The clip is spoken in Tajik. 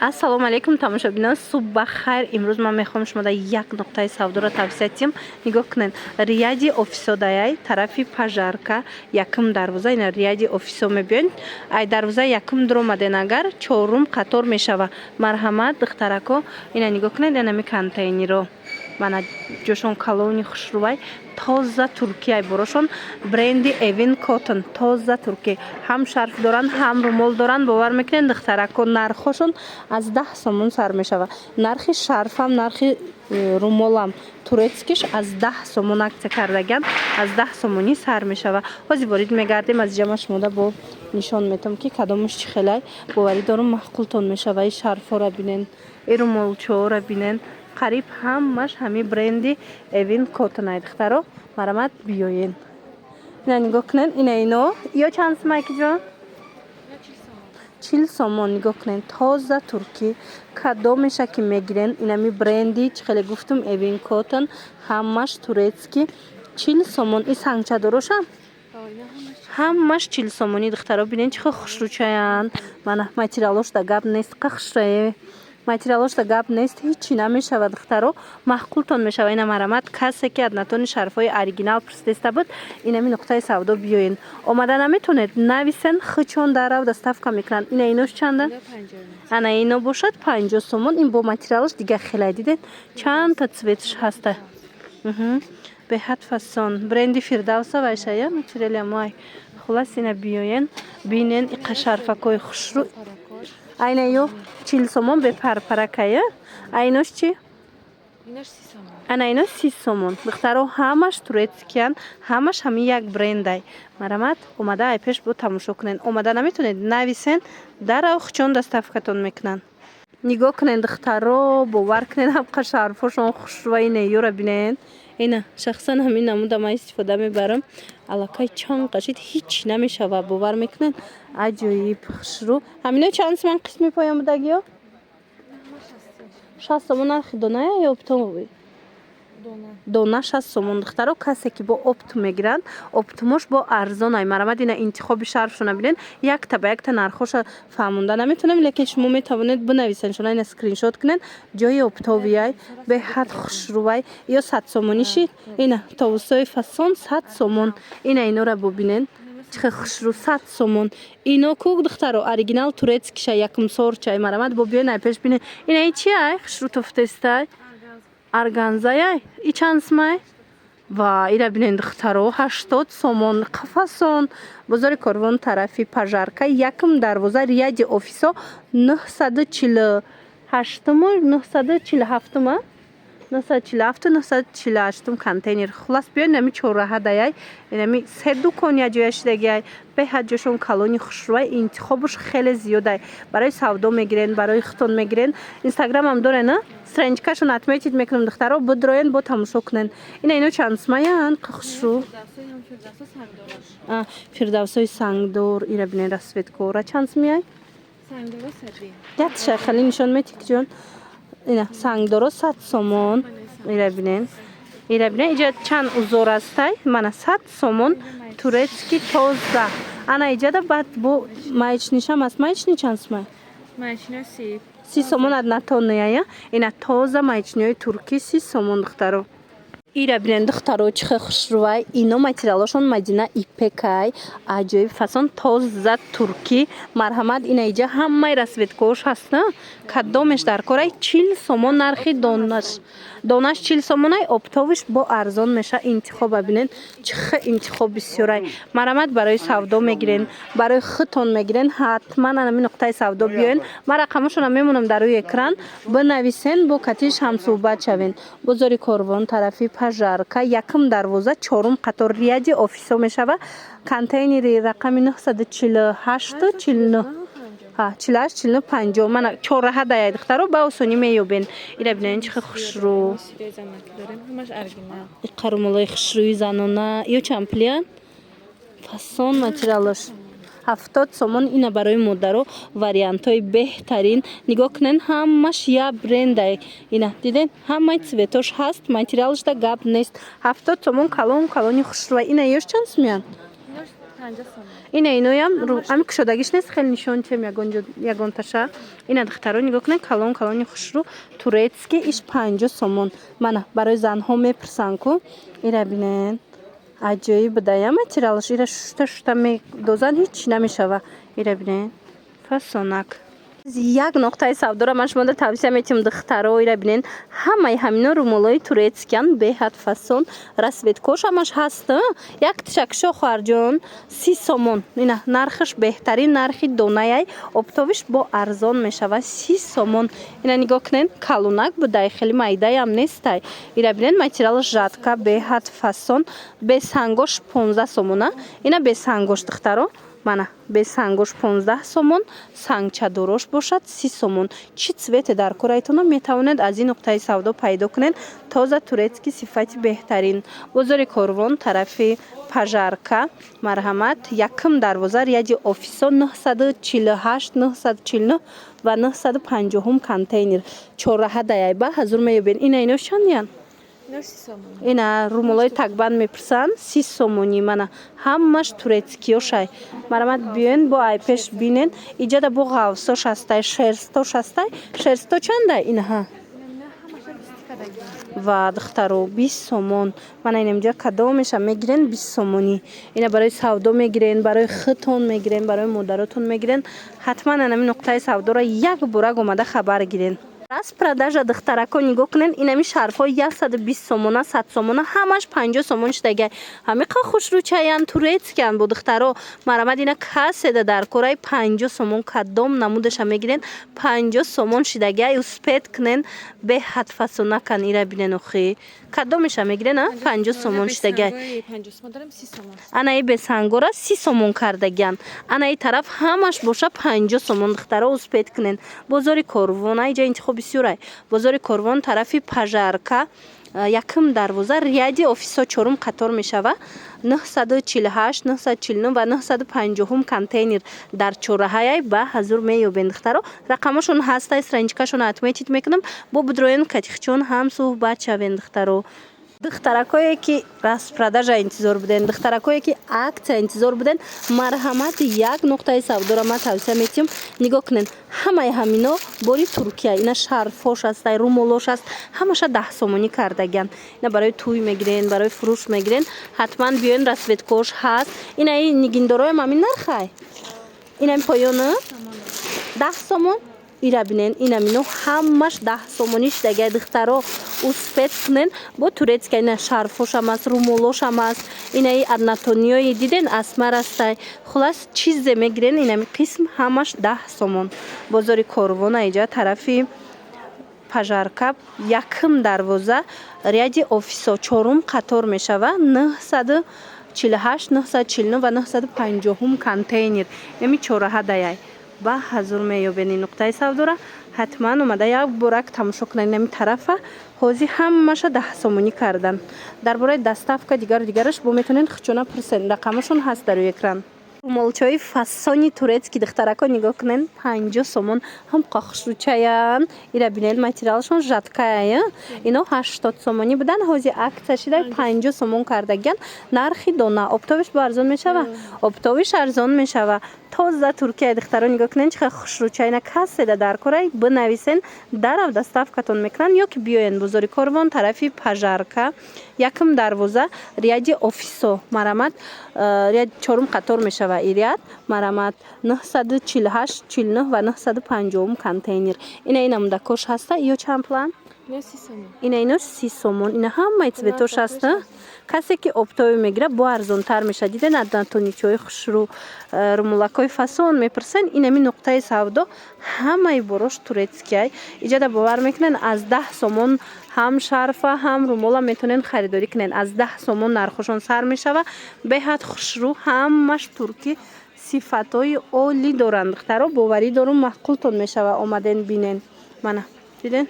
Ассалому алейкум тамошобинон, субҳ бахайр. Имрӯз ман мехоҳам шумода як нуқтаи савдоро тавсия диҳам. Нигоҳ кунед, рияди офисо даяй тарафи пажарка якум дарвоза ина рияди офисо мебиён. Ай дарвоза якум дуромаден агар чорум қатор мешава. Марҳамат духтарако, ина нигоҳ кунед, ина ми контейнеро мана ҷошон калони хушрувай тоза туркия борошон бренди Evin Cotton тоза турки ҳам шарф доранд ҳам румол доранд. бовар мекунед духтарако нархошон аз 10 сомон сар мешава. нархи шарфам нархи румолам турецкиш аз 10 сомон акция кардаган аз 10 сомони сар мешава. ҳозир ворид мегардем аз ҷама шумода бо нишон метам ки кадомаш чӣ хелай боварӣ дорум маҳқултон мешава. и шарфҳоро бинен, и румолчаҳоро бинен, қариб ҳамаш ҳами бренди Evin Cotton ай духтаро марамат биёен. ина нигоҳ кунед, ина ино ё чанд сом айкиҷон? 40 сомон. нигоҳ кунед, тоза турки кадомеша ки мегирен инами бренди чӣ хеле гуфтум Evin Cotton ҳамаш турецки 40 сомон. и сангчадорошам ҳамаш 40 сомони духтаро бинен чихо хушрӯчаянд. мана материалошда гап нест, қахшрае материалошда гап нест, ҳичи намешава духтаро маҳқултон мешава. ина марамат касе ки аднатони шарфҳои оригинал пурсиста буд инами нуқтаи савдо биёен. омада наметонед нависен хичон дарав доставка мекунанд. ина инош чанда? ана ино бошад 50 сомон. ин бо материалаш дига хелай дидед чандта цветш ҳаста. беҳад фасон бренди Фирдавса вайша я материали мой хулас ина биёен бинен иқа шарфакои хушрӯ. айна ё 40 сомон бе парпаракая. айнош чи? ана ино 30 сомон. духтаро ҳамаш турецкиян, ҳамаш ҳами як брендай. марамат омада ай пеш бо тамошо кунен. омада наметонед нависен дарав хичон доставкатон мекунанд. нигоҳ кунед духтаро бовар кунед ҳамқа шарфошон хушрӯаи неёра бинед. ина шахсан ҳамин намуда ман истифода мебарам. аллакай чанд қашид ҳич намешава. бовар мекунед аҷоиб хушрӯ. ҳамино чанд сомон қисми поён будагиё? 60 сомон нархи доная ё оптумови? дона 60 сомон. духтаро касе ки бо оптум мегиранд оптумош бо арзон ай марамад ина интихоби шарфшона бинен якта ба якта нархоша фаҳмонда наметонем, лекин шумо метавонед бинависен шуна ина скриншот кунен ҷои оптови ай беҳад хушрӯай ё 100 сомониши ина товусои фасон 100 сомон. ина инора бобинен чихе хушрӯ 100 сомон. ино ку духтаро оригинал турецкиша якум сорчай марамад бо биён ай пеш бинен. ина и чи ай хушрӯ тофтестай арганзаяй и чанд смай? ва ира бинен духтаро 80 сомон қафасон. бозори корвон тарафи пажарка якум дарвоза рияди офисо 948 947 948 контейнер хулас биён нами чораҳа даяй инами се дукон я ҷояшидагиай беҳад ҷошон калони хушрӯай интихобуш хеле зиёдай. барои савдо мегирен, барои хитон мегирен. инстаграмам дорена страничкашон отметид мекунам духтаро бидроен бо тамошо кунен. ина ино чанд смаянд хушрӯ? фирдавсои сангдор ира бинен расветкора чанд смияй? ятша хали нишон метик ҷон. ина сангдоро 100 сомон. ира бинен иҷа чанд узор астай мана 100 сомон турецки тоза. ана иҷада баъд бо маечнишам аст. маечни чанд смай? 30 сомон аднатоная. ина тоза маечниҳои туркӣ 30 сомон духтаро. ира бинен духтаро чихе хушрӯай ино материалошон мадина ипекай аҷоиб фасон тоза туркӣ марҳамат. ина иҷа ҳамаи расветкаош ҳаста кадомеш дар корай 40 сомон нархи донаш 40 сомонай оптовиш бо арзон меша. интихоба бинен чихе интихоб бисёрай марҳамат. барои савдо мегирен, барои хитон мегирен ҳатман анами нуқтаи савдо биёен. ман рақамашона мемонам дар рӯи экран бинависен бо катиш ҳамсӯҳбат шавен. бозори корвон тарафи пажарка якум дарвоза чорум қатор рияди офисо мешава. контейнери рақами 948 49 48 50 мана чораҳа даяй духтаро ба осонӣ меёбен. ира бинен чихе хушрӯ иқарумолои хушрӯи занона ё чамплиан фасон материалош 70 сомон. ина барои модаро вариантҳои беҳтарин. нигоҳ кунен ҳамаш я брендай. ина диден ҳамаи цветош ҳаст материалашда гап нест. 70 сомон калони хушрӯай. ина ёш чанд смиян? ина иноям ами кушодагиш нест хеле нишончем ягонташа ина духтаро нигоҳ кунед калони хушрӯ турецки иш 50 сомон мана барои занҳо мепурсанд ку ира бинед аҷоиб будая материалаш ира шушта медозанд ҳеч намешава ира бинед фасонак як нуқтаи савдора ман шуморо тавсия метиҳам духтаро ира бинед ҳамаи ҳамино румолои турецкиян беҳад фасон расветкош ҳамаш ҳаст як тишакшо хоҳарҷон 30 сомон ина нархаш беҳтарин нархи донаяй оптовиш бо арзон мешава 30 сомон ина нигоҳ кунед калунак будай хеле майдаям нестай ира бинед материалаш жатка беҳад фасон бесангош 15 сомона ина бесангош духтаро мана бесангош 15 сомон сангчадорош бошад 30 сомон чӣ цвете дар кораитона метавонед аз ин нуқтаи савдо пайдо кунед тоза турецки сифати беҳтарин бозори Корвон тарафи пажарка марҳамат якм дарвоза рияди офисо 948 949 ва 950 контейнер чораҳа даяйба ҳазур меёбед ина иношандиян ина румолои такбанд мепурсанд 30 сомонӣ мана ҳамаш турецкиёшай марҳамат биёен бо айпеш бинед иҷада бо ғавсош ҳастай шерстош ҳастай шерсто чандай инаҳа ва духтаро 20 сомон мана инамҷа кадомеша мегирен 20 сомонӣ ина барои савдо мегирен барои хитон мегирен барои модаротон мегирен ҳатман анами нуқтаи савдоро як бурак омада хабар гирен распродажа духтарако нигоҳ кунед инами шарфҳо 120 сомона 100 сомона ҳамаш 50 сомон шидагай ҳамиқа хушрӯчаян турецкиян бо духтаро марҳамат ина каседа дар кораи 50 сомон кадом намудаша мегирен 50 сомон шидагай успед кунен беҳад фасонакан ира бинен охи кадомеша мегирен 50 сомон шидагай анаи бесангора 30 сомон кардагиян анаи тараф ҳамаш боша 50 сомон духтаро успед кунен бозори Корвон аиҷа интихоби бисёрай бозори Корвон тарафи пажарка якм дарвоза рияди офисо чорум қатор мешава 948 949 ва 950 контейнер дар чораҳаяй ба ҳазур меёбед духтаро рақамашон ҳастай страничкашон отметить мекунам бо будроен катихчон ҳам суҳбат шавед духтаро духтаракое ки распродажа интизор буден духтаракое ки акция интизор буден марҳамат як нуқтаи савдора ма тавсия метиҳам нигоҳ кунед ҳамаи ҳамино бори Туркия ина шарфош ҳастай румолош аст ҳамаша 10 сомонӣ кардагиян ина барои туй мегирен барои фурӯш мегирен ҳатман биёен расветкош ҳаст инаи нигиндороям ҳамин нархай инами поёна 10 сомон ира бинен инамино ҳамаш 10 сомонӣ шидагай духтаро успед кунен бо турецка ина шарфошам аст румолошам аст инаи аднатониёи диден асмар астай хулас чизе мегирен инами қисм ҳамаш 10 сомон бозори Корвон аиҷа тарафи пажарка якм дарвоза рияди офисо чорум қатор мешава 948 949 ва 950 контейнер ями чораҳа даяй ба ҳазур меёбед ин нуқтаи савдора ҳатман омада як бурак тамошо кунед нами тарафа ҳозир ҳамаша 10 сомонӣ кардан дар бораи доставка дигараш бо метавонед хучона пурсед рақамашон ҳаст дар экран румолчаи фасони турецки духтарако нигоҳ кунед 50 сомон ҳамқа хушрӯчаян ира бинед материалшон жаткая ино 80 сомонӣ будан ҳозир акция шида 50 сомон кардагиян нархи дона оптовиш бо арзон мешава оптовиш арзон мешава тоза Туркия духтаро нигоҳ кунед чӣ қадar хушрӯчайна каседа дар корай бинависен дарав доставкатон мекунанд ё ки биёен бозори Корвон тарафи пажарка якм дарвоза рияди офисо марҳамат рияди чорум қатор мешава ирият марҳамат 948 49 ва 950 контейнер ина намудакош ҳаста ё чанд план ина ино 30 сомон ина ҳамаи цветош ҳаста касе ки оптови мегира бо арзонтар мешад диден аднатоничои хушрӯ румулакои фасон мепурсен инами нуқтаи савдо ҳамаи борош турецкияй иҷада бовар мекунен аз 10 сомон ҳам шарфа ҳам румола метавонен харидорӣ кунен аз 10 сомон нархошон сар мешава беҳад хушрӯ ҳамаш туркӣ сифатҳои олӣ доранд духтаро боварӣ дорум маъқултон мешава омаден бинен мана диден